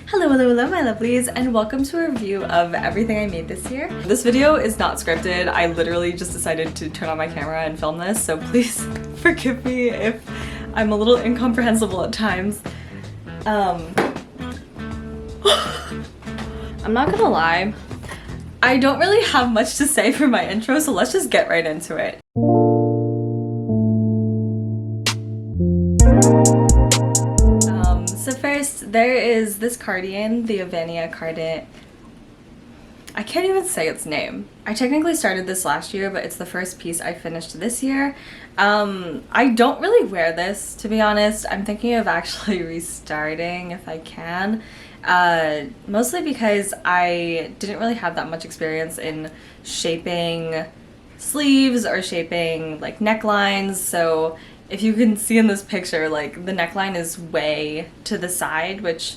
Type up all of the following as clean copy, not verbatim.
Hello my lovelies, and welcome to a review of everything I made this year. This video is not scripted. I literally just decided to turn on my camera and film this, so please forgive me if I'm a little incomprehensible at times. I'm not gonna lie, I don't really have much to say for my intro, so let's just get right into it. So first, there is this cardigan, the Avania cardigan. I can't even say its name. I technically started this last year, but it's the first piece I finished this year. I don't really wear this, to be honest. I'm thinking of actually restarting if I can. Mostly because I didn't really have that much experience in shaping sleeves or shaping like necklines, so if you can see in this picture, like the neckline is way to the side, which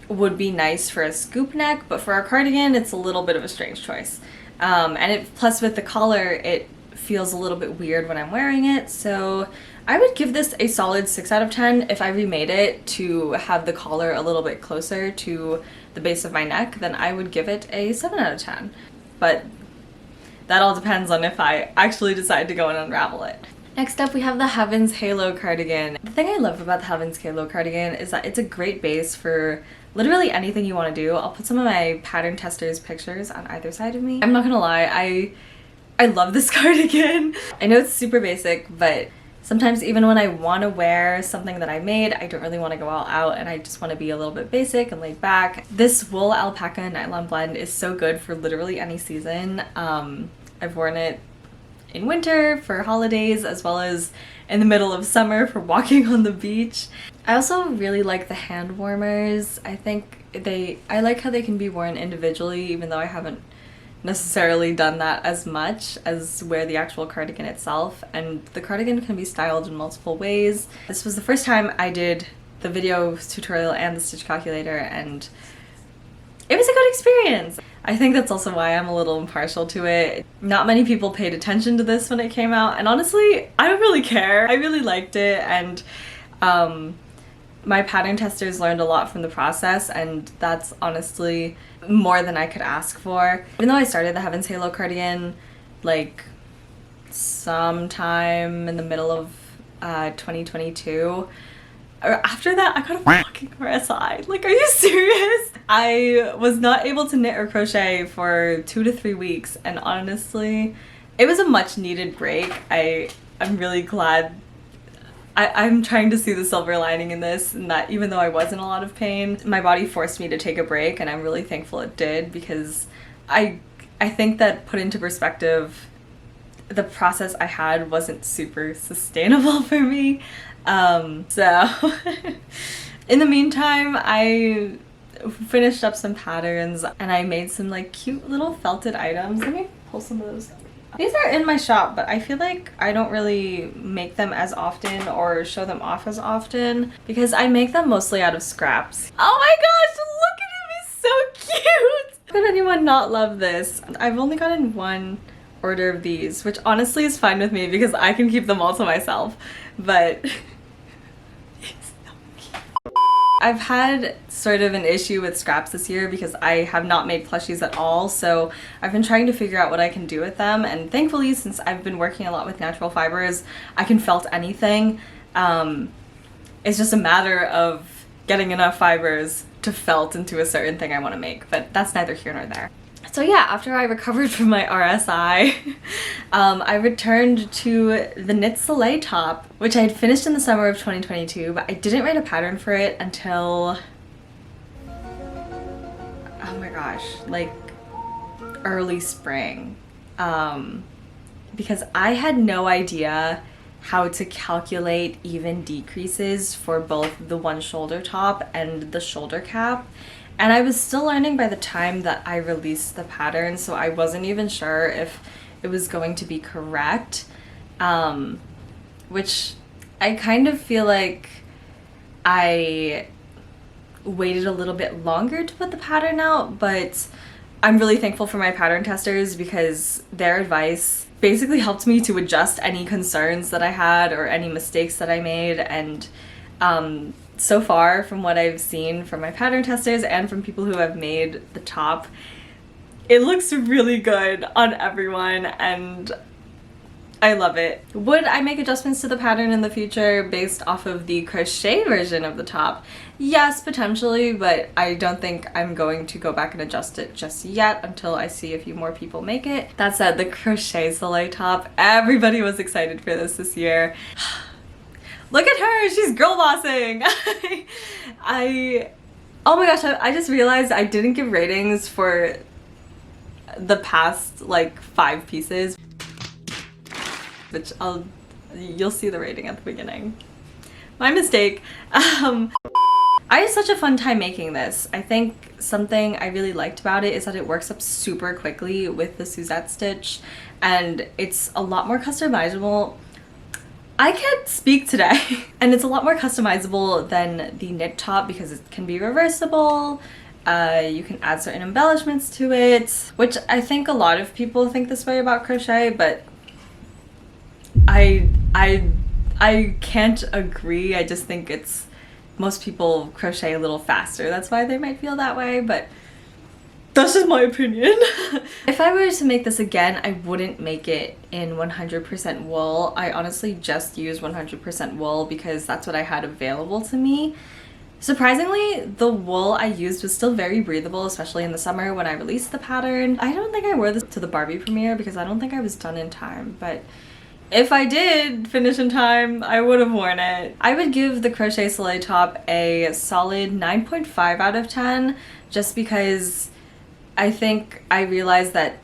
would be nice for a scoop neck, but for a cardigan it's a little bit of a strange choice. Plus with the collar it feels a little bit weird when I'm wearing it, so I would give this a solid 6 out of 10. If I remade it to have the collar a little bit closer to the base of my neck, then I would give it a 7 out of 10. But that all depends on if I actually decide to go and unravel it. Next up we have the Heavens Halo cardigan. The thing I love about the Heavens Halo cardigan is that it's a great base for literally anything you want to do. I'll put some of my pattern testers pictures on either side of me. I'm not gonna lie, I love this cardigan. I know it's super basic, but sometimes even when I want to wear something that I made, I don't really want to go all out and I just want to be a little bit basic and laid back. This wool alpaca nylon blend is so good for literally any season. I've worn it in winter for holidays as well as in the middle of summer for walking on the beach. I also really like the hand warmers. I like how they can be worn individually, even though I haven't necessarily done that as much as wear the actual cardigan itself, and the cardigan can be styled in multiple ways. This was the first time I did the video tutorial and the stitch calculator, and it was a good experience. I think that's also why I'm a little impartial to it. Not many people paid attention to this when it came out, and honestly, I don't really care. I really liked it, and my pattern testers learned a lot from the process, and that's honestly more than I could ask for. Even though I started the Heavens Halo cardigan like sometime in the middle of 2022, after that I got a fucking RSI. Like, are you serious? I was not able to knit or crochet for 2 to 3 weeks, and honestly it was a much needed break. I'm really glad. I'm trying to see the silver lining in this, and that even though I was in a lot of pain, my body forced me to take a break, and I'm really thankful it did, because I think that put into perspective, the process I had wasn't super sustainable for me. So in the meantime, I finished up some patterns and I made some like cute little felted items. Let me pull some of those. These are in my shop, but I feel like I don't really make them as often or show them off as often because I make them mostly out of scraps. Oh my gosh, look at him, he's so cute! How could anyone not love this? I've only gotten one order of these, which honestly is fine with me because I can keep them all to myself, but I've had sort of an issue with scraps this year because I have not made plushies at all, so I've been trying to figure out what I can do with them, and thankfully since I've been working a lot with natural fibers, I can felt anything. It's just a matter of getting enough fibers to felt into a certain thing I want to make, but that's neither here nor there. So yeah, after I recovered from my RSI, I returned to the knit soleil top, which I had finished in the summer of 2022, but I didn't write a pattern for it until, oh my gosh, like early spring, because I had no idea how to calculate even decreases for both the one shoulder top and the shoulder cap. And I was still learning by the time that I released the pattern, so I wasn't even sure if it was going to be correct, which I kind of feel like I waited a little bit longer to put the pattern out, but I'm really thankful for my pattern testers because their advice basically helped me to adjust any concerns that I had or any mistakes that I made, and so far from what I've seen from my pattern testers and from people who have made the top, it looks really good on everyone and I love it. Would I make adjustments to the pattern in the future based off of the crochet version of the top? Yes, potentially, but I don't think I'm going to go back and adjust it just yet until I see a few more people make it. That said, the crochet soleil top, everybody was excited for this year. Look at her, she's girl bossing. Oh my gosh, I just realized I didn't give ratings for the past like 5 pieces, which you'll see the rating at the beginning. My mistake. I had such a fun time making this. I think something I really liked about it is that it works up super quickly with the Suzette stitch and it's a lot more customizable. I can't speak today. And it's a lot more customizable than the knit top because it can be reversible. You can add certain embellishments to it, which I think a lot of people think this way about crochet, but I can't agree. I just think it's most people crochet a little faster. That's why they might feel that way, but that's just my opinion. If I were to make this again, I wouldn't make it in 100% wool. I honestly just use 100% wool because that's what I had available to me. Surprisingly, the wool I used was still very breathable, especially in the summer when I released the pattern. I don't think I wore this to the Barbie premiere because I don't think I was done in time, but if I did finish in time, I would have worn it. I would give the crochet soleil top a solid 9.5 out of 10 just because I think I realized that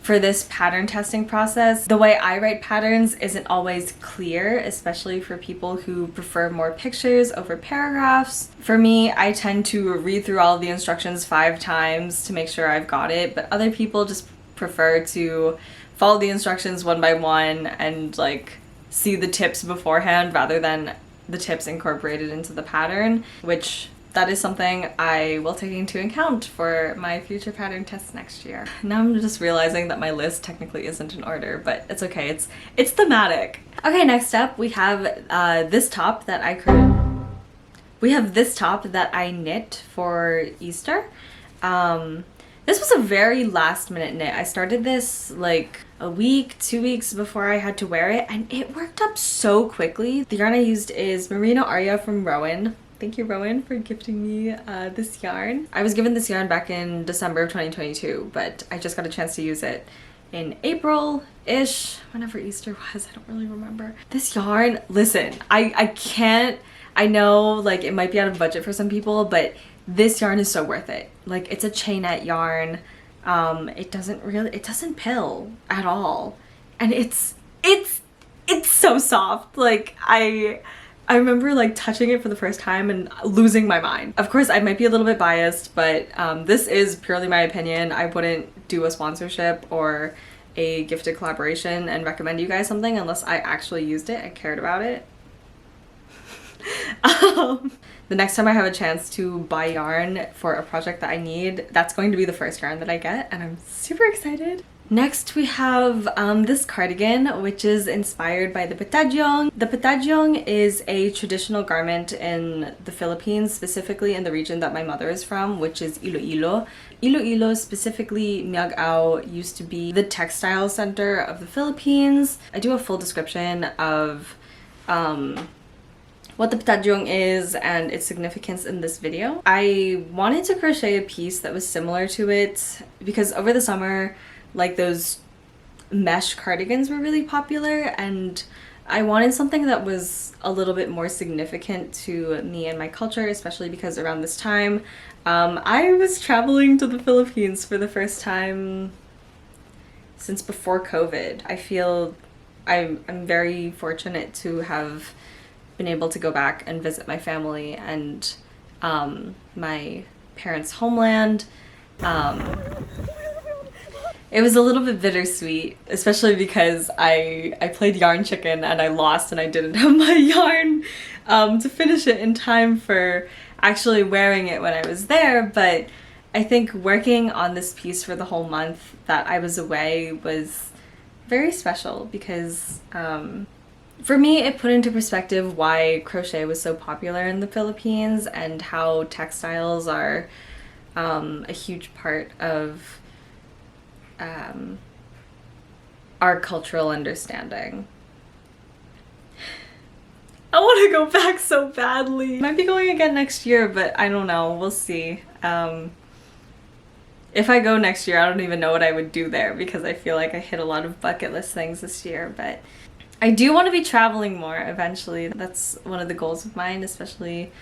for this pattern testing process, the way I write patterns isn't always clear, especially for people who prefer more pictures over paragraphs. For me, I tend to read through all of the instructions 5 times to make sure I've got it, but other people just prefer to follow the instructions one by one and like see the tips beforehand rather than the tips incorporated into the pattern, which that is something I will take into account for my future pattern tests next year. Now I'm just realizing that my list technically isn't in order, but it's okay, it's thematic. Okay, next up we have this top that I knit for Easter. This was a very last minute knit. I started this like a week, 2 weeks before I had to wear it, and it worked up so quickly. The yarn I used is Merino Aria from Rowan. Thank you, Rowan, for gifting me this yarn. I was given this yarn back in December of 2022, but I just got a chance to use it in April-ish, whenever Easter was, I don't really remember. This yarn, listen, I know like it might be out of budget for some people, but this yarn is so worth it. Like, it's a chainette yarn. It doesn't pill at all. And it's so soft. Like, I remember like touching it for the first time and losing my mind. Of course, I might be a little bit biased, but this is purely my opinion. I wouldn't do a sponsorship or a gifted collaboration and recommend you guys something unless I actually used it and cared about it. The next time I have a chance to buy yarn for a project that I need, that's going to be the first yarn that I get, and I'm super excited. Next we have this cardigan, which is inspired by the patadyong. The patadyong is a traditional garment in the Philippines, specifically in the region that my mother is from, which is Iloilo. Iloilo, specifically Miagao, used to be the textile center of the Philippines. I do a full description of what the patadyong is and its significance in this video. I wanted to crochet a piece that was similar to it because over the summer, like, those mesh cardigans were really popular, and I wanted something that was a little bit more significant to me and my culture, especially because around this time I was traveling to the Philippines for the first time since before COVID. I feel I'm very fortunate to have been able to go back and visit my family and my parents' homeland. It was a little bit bittersweet, especially because I played yarn chicken and I lost and I didn't have my yarn to finish it in time for actually wearing it when I was there. But I think working on this piece for the whole month that I was away was very special because For me, it put into perspective why crochet was so popular in the Philippines and how textiles are a huge part of our cultural understanding. I want to go back so badly. Might be going again next year, but I don't know. We'll see. If I go next year, I don't even know what I would do there because I feel like I hit a lot of bucket list things this year, but I do want to be traveling more eventually. That's one of the goals of mine, especially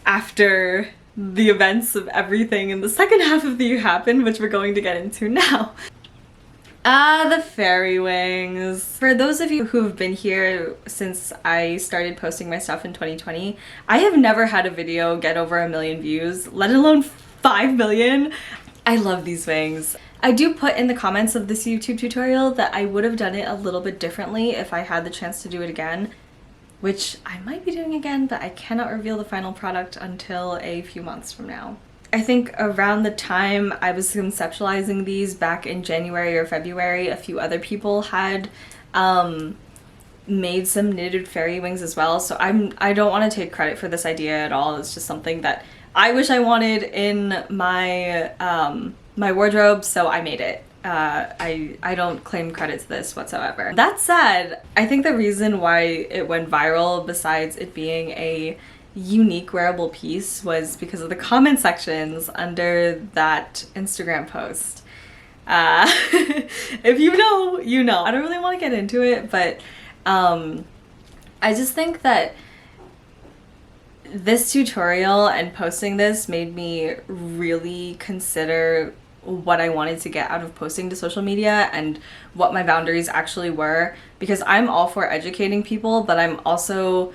after the events of everything in the second half of the year happened, which we're going to get into now. The fairy wings. For those of you who have been here since I started posting my stuff in 2020, I have never had a video get over 1 million views, let alone 5 million. I love these wings. I do put in the comments of this YouTube tutorial that I would have done it a little bit differently if I had the chance to do it again, which I might be doing again, but I cannot reveal the final product until a few months from now. I think around the time I was conceptualizing these back in January or February, a few other people had made some knitted fairy wings as well, so I don't want to take credit for this idea at all. It's just something that I wish I wanted in my my wardrobe, so I made it. I don't claim credit to this whatsoever. That said, I think the reason why it went viral, besides it being a unique wearable piece, was because of the comment sections under that Instagram post. If you know, you know. I don't really want to get into it, but I just think that this tutorial and posting this made me really consider what I wanted to get out of posting to social media and what my boundaries actually were, because I'm all for educating people, but I'm also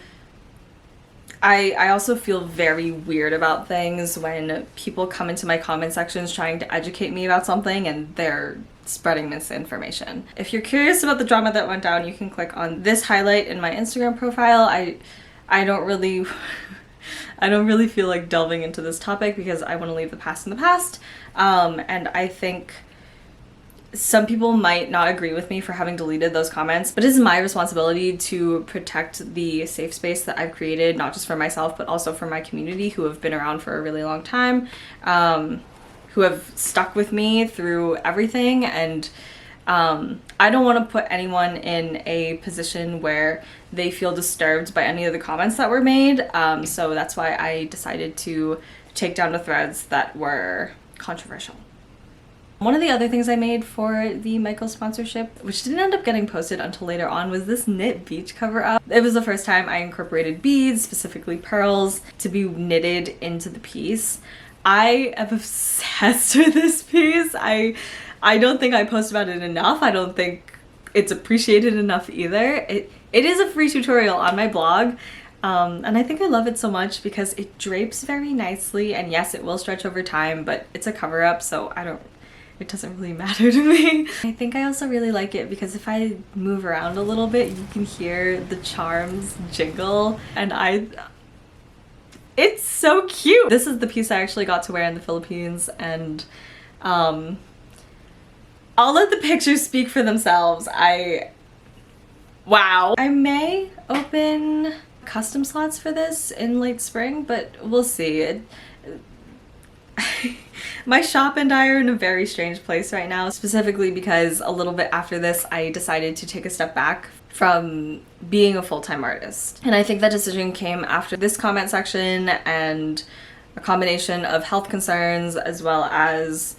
I also feel very weird about things when people come into my comment sections trying to educate me about something and they're spreading misinformation. If you're curious about the drama that went down, you can click on this highlight in my Instagram profile. I don't really I don't really feel like delving into this topic because I want to leave the past in the past. And I think some people might not agree with me for having deleted those comments, but it is my responsibility to protect the safe space that I've created, not just for myself, but also for my community who have been around for a really long time, who have stuck with me through everything. And I don't want to put anyone in a position where they feel disturbed by any of the comments that were made. So that's why I decided to take down the threads that were controversial. One of the other things I made for the Michael sponsorship, which didn't end up getting posted until later on, was this knit beach cover up. It was the first time I incorporated beads, specifically pearls, to be knitted into the piece. I am obsessed with this piece. I don't think I post about it enough. I don't think it's appreciated enough either. It is a free tutorial on my blog, and I think I love it so much because it drapes very nicely, and yes, it will stretch over time, but it's a cover up, so it doesn't really matter to me. I think I also really like it because if I move around a little bit, you can hear the charms jingle, and it's so cute. This is the piece I actually got to wear in the Philippines, and I'll let the pictures speak for themselves. Wow. I may open custom slots for this in late spring, but we'll see. My shop and I are in a very strange place right now, specifically because a little bit after this I decided to take a step back from being a full-time artist. And I think that decision came after this comment section and a combination of health concerns as well as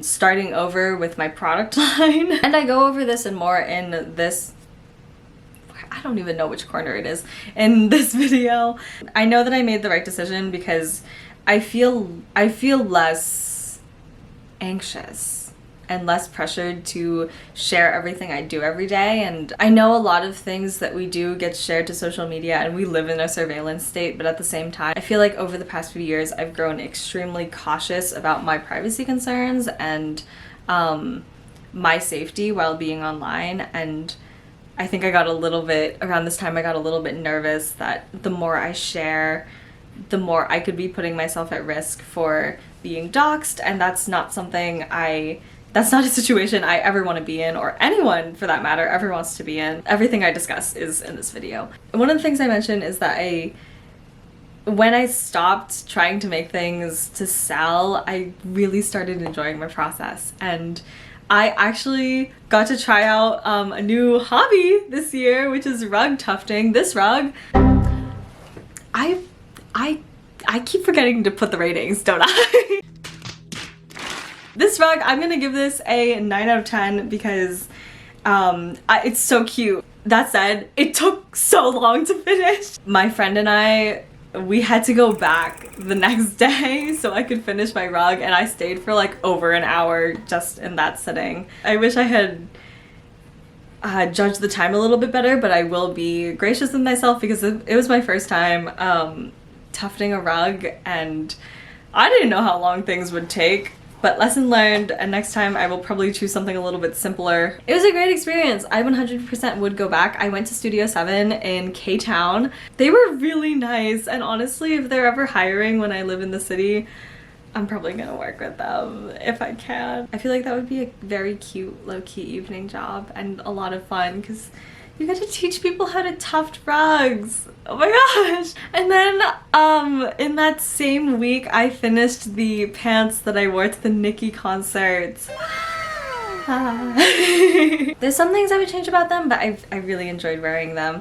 starting over with my product line. And I go over this and more in this, I don't even know which corner it is in this video. I know that I made the right decision because I feel less anxious and less pressured to share everything I do every day. And I know a lot of things that we do get shared to social media and we live in a surveillance state, but at the same time, I feel like over the past few years, I've grown extremely cautious about my privacy concerns and my safety while being online. And I think I got a little bit, around this time, I got a little bit nervous that the more I share, the more I could be putting myself at risk for being doxxed, and that's not something I That's not a situation I ever want to be in, or anyone for that matter ever wants to be in. Everything I discuss is in this video. And one of the things I mentioned is that when I stopped trying to make things to sell, I really started enjoying my process. And I actually got to try out a new hobby this year, which is rug tufting. This rug, I keep forgetting to put the ratings, don't I? This rug, I'm gonna give this a 9 out of 10 because it's so cute. That said, it took so long to finish. My friend and I, we had to go back the next day so I could finish my rug, and I stayed for like over an hour just in that sitting. I wish I had judged the time a little bit better, but I will be gracious with myself because it was my first time tufting a rug, and I didn't know how long things would take. But lesson learned, and next time I will probably choose something a little bit simpler. It was a great experience. I 100% would go back. I went to Studio 7 in K-Town. They were really nice, and honestly, if they're ever hiring when I live in the city, I'm probably gonna work with them if I can. I feel like that would be a very cute, low-key evening job and a lot of fun because you get to teach people how to tuft rugs. Oh my gosh! And then in that same week, I finished the pants that I wore to the Nikki concert. There's some things I would change about them, but I really enjoyed wearing them.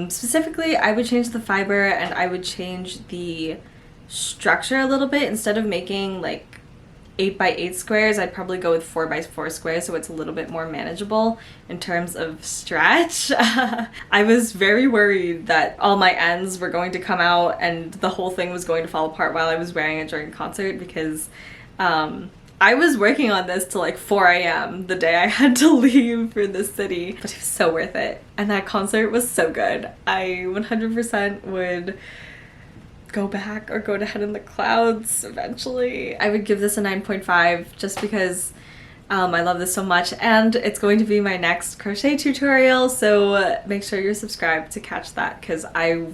Specifically, I would change the fiber and I would change the structure a little bit. Instead of making like 8x8 squares, I'd probably go with 4x4 squares so it's a little bit more manageable in terms of stretch. I was very worried that all my ends were going to come out and the whole thing was going to fall apart while I was wearing it during concert because I was working on this till like 4 a.m. the day I had to leave for the city, but it was so worth it. And that concert was so good. I 100% would go back or go to Head in the Clouds eventually. I would give this a 9.5 just because I love this so much, and it's going to be my next crochet tutorial, so make sure you're subscribed to catch that because I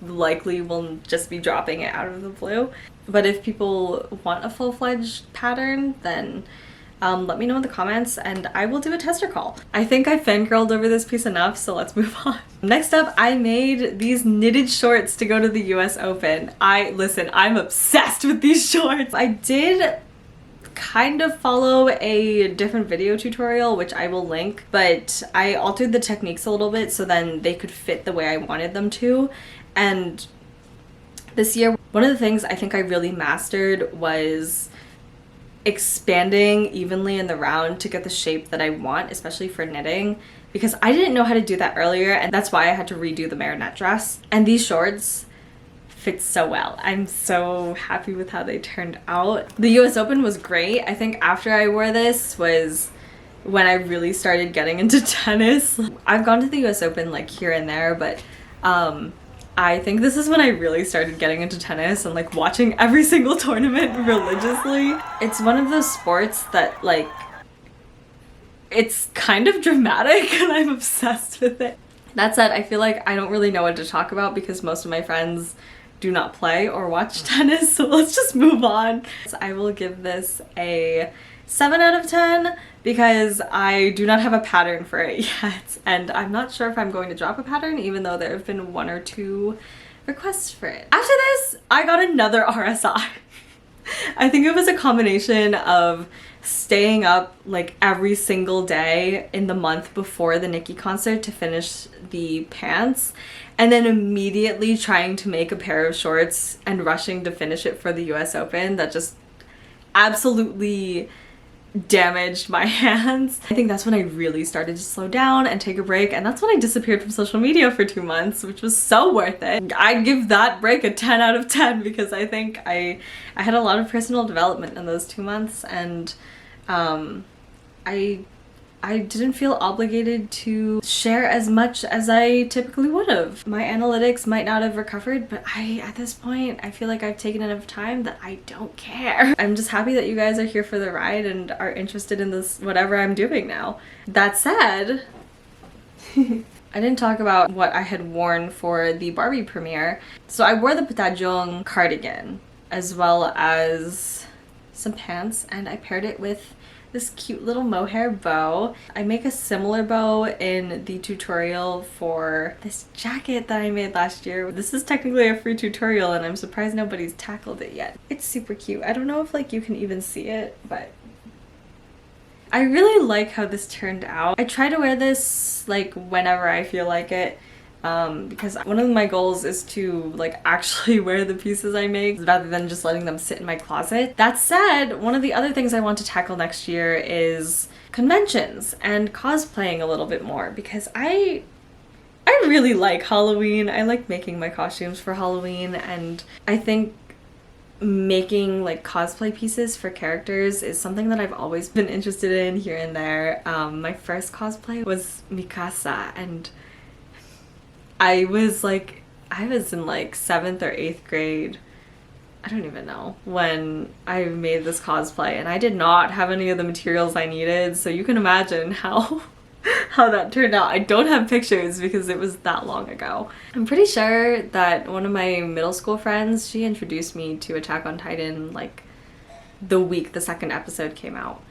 likely will just be dropping it out of the blue. But if people want a full-fledged pattern, then let me know in the comments and I will do a tester call. I think I fangirled over this piece enough, so let's move on. Next up, I made these knitted shorts to go to the US Open. Listen, I'm obsessed with these shorts. I did kind of follow a different video tutorial, which I will link, but I altered the techniques a little bit so then they could fit the way I wanted them to. And this year, one of the things I think I really mastered was expanding evenly in the round to get the shape that I want, especially for knitting, because I didn't know how to do that earlier, and that's why I had to redo the Marinette dress. And these shorts fit so well. I'm so happy with how they turned out. The US Open was great. I think after I wore this was when I really started getting into tennis. I've gone to the US Open like here and there, but I think this is when I really started getting into tennis and like watching every single tournament religiously. It's one of those sports that like, it's kind of dramatic and I'm obsessed with it. That said, I feel like I don't really know what to talk about because most of my friends do not play or watch tennis, so let's just move on. So I will give this a 7 out of 10 because I do not have a pattern for it yet, and I'm not sure if I'm going to drop a pattern even though there have been 1 or 2 requests for it. After this, I got another RSI. I think it was a combination of staying up like every single day in the month before the Nikki concert to finish the pants, and then immediately trying to make a pair of shorts and rushing to finish it for the US Open that just absolutely damaged my hands. I think that's when I really started to slow down and take a break, and that's when I disappeared from social media for 2 months, which was so worth it. I'd give that break a 10 out of 10 because I think I had a lot of personal development in those 2 months, and I didn't feel obligated to share as much as I typically would have. My analytics might not have recovered, but at this point, I feel like I've taken enough time that I don't care. I'm just happy that you guys are here for the ride and are interested in this, whatever I'm doing now. That said, I didn't talk about what I had worn for the Barbie premiere. So I wore the cardigan as well as some pants, and I paired it with this cute little mohair bow. I make a similar bow in the tutorial for this jacket that I made last year. This is technically a free tutorial and I'm surprised nobody's tackled it yet. It's super cute. I don't know if like you can even see it, but I really like how this turned out. I try to wear this like whenever I feel like it. Because one of my goals is to like actually wear the pieces I make rather than just letting them sit in my closet. That said, one of the other things I want to tackle next year is conventions and cosplaying a little bit more because I really like Halloween. I like making my costumes for Halloween, and I think making like cosplay pieces for characters is something that I've always been interested in here and there. My first cosplay was Mikasa, and I was in like 7th or 8th grade, I don't even know, when I made this cosplay, and I did not have any of the materials I needed, so you can imagine how that turned out. I don't have pictures because it was that long ago. I'm pretty sure that one of my middle school friends, she introduced me to Attack on Titan like the week the second episode came out.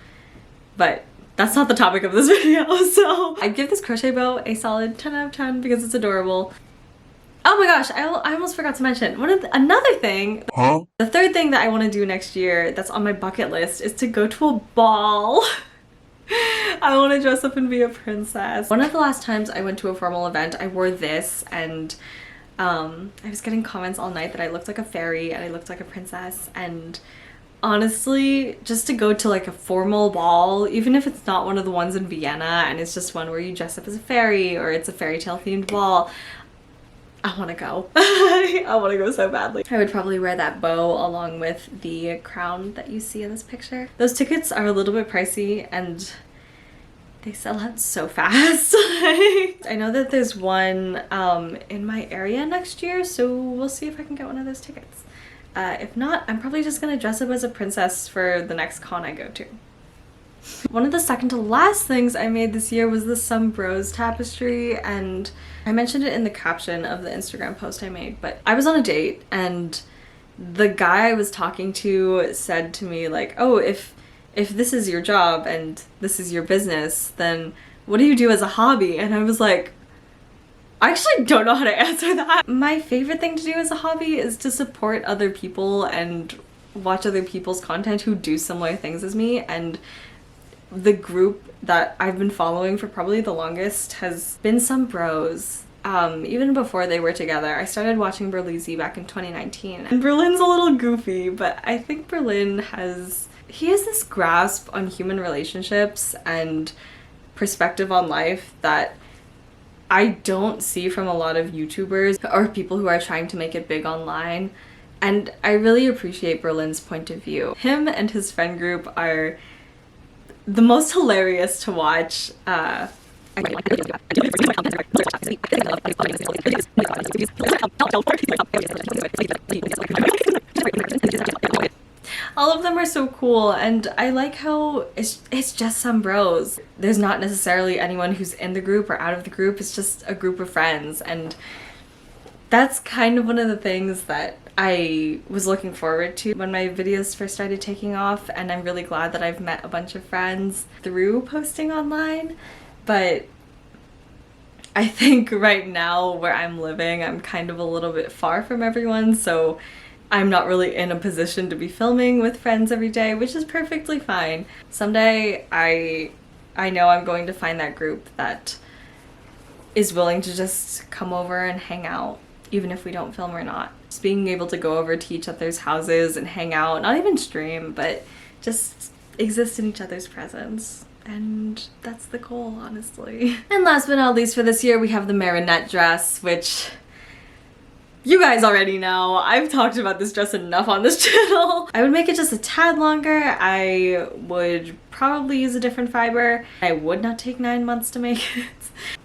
But that's not the topic of this video, so I give this crochet bow a solid 10 out of 10 because it's adorable. Oh my gosh, I almost forgot to mention another thing. The third thing that I want to do next year that's on my bucket list is to go to a ball. I want to dress up and be a princess. One of the last times I went to a formal event, I wore this, and I was getting comments all night that I looked like a fairy and I looked like a princess, and honestly, just to go to like a formal ball, even if it's not one of the ones in Vienna and it's just one where you dress up as a fairy or it's a fairy tale themed ball, I want to go. I want to go so badly. I would probably wear that bow along with the crown that you see in this picture. Those tickets are a little bit pricey and they sell out so fast. I know that there's one in my area next year, so we'll see if I can get one of those tickets. If not, I'm probably just gonna dress up as a princess for the next con I go to. One of the second to last things I made this year was the Some Bros tapestry, and I mentioned it in the caption of the Instagram post I made, but I was on a date and the guy I was talking to said to me like, oh, if this is your job and this is your business, then what do you do as a hobby? And I was like, I actually don't know how to answer that. My favorite thing to do as a hobby is to support other people and watch other people's content who do similar things as me, and the group that I've been following for probably the longest has been Some Bros. Even before they were together. I started watching Berlizzi back in 2019, and Berlin's a little goofy, but I think Berlin has this grasp on human relationships and perspective on life that I don't see from a lot of YouTubers or people who are trying to make it big online, and I really appreciate Berlin's point of view. Him and his friend group are the most hilarious to watch. All of them are so cool, and I like how it's just some bros. There's not necessarily anyone who's in the group or out of the group, it's just a group of friends, and that's kind of one of the things that I was looking forward to when my videos first started taking off, and I'm really glad that I've met a bunch of friends through posting online. But I think right now where I'm living, I'm kind of a little bit far from everyone, so I'm not really in a position to be filming with friends every day, which is perfectly fine. Someday I know I'm going to find that group that is willing to just come over and hang out, even if we don't film or not. Just being able to go over to each other's houses and hang out, not even stream, but just exist in each other's presence. And that's the goal, honestly. And last but not least for this year, we have the Marinette dress, which you guys already know. I've talked about this dress enough on this channel. I would make it just a tad longer. I would probably use a different fiber. I would not take 9 months to make it.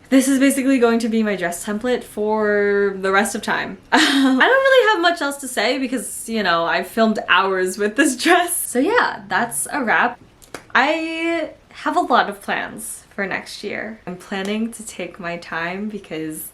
This is basically going to be my dress template for the rest of time. I don't really have much else to say because, you know, I've filmed hours with this dress. So yeah, that's a wrap. I have a lot of plans for next year. I'm planning to take my time because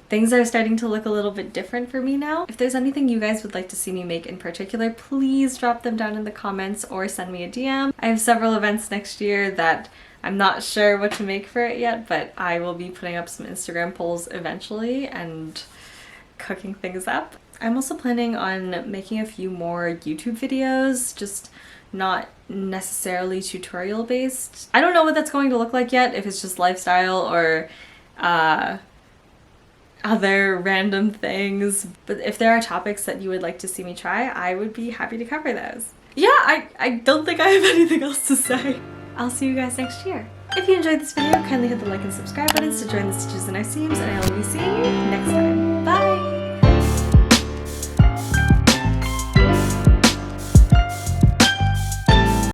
things are starting to look a little bit different for me now. If there's anything you guys would like to see me make in particular, please drop them down in the comments or send me a DM. I have several events next year that I'm not sure what to make for it yet, but I will be putting up some Instagram polls eventually and cooking things up. I'm also planning on making a few more YouTube videos, just not necessarily tutorial based. I don't know what that's going to look like yet, if it's just lifestyle or other random things, but if there are topics that you would like to see me try, I would be happy to cover those. Yeah, I don't think I have anything else to say. I'll see you guys next year. If you enjoyed this video, kindly hit the like and subscribe buttons to join the stitches in our seams, and I will be seeing you next time.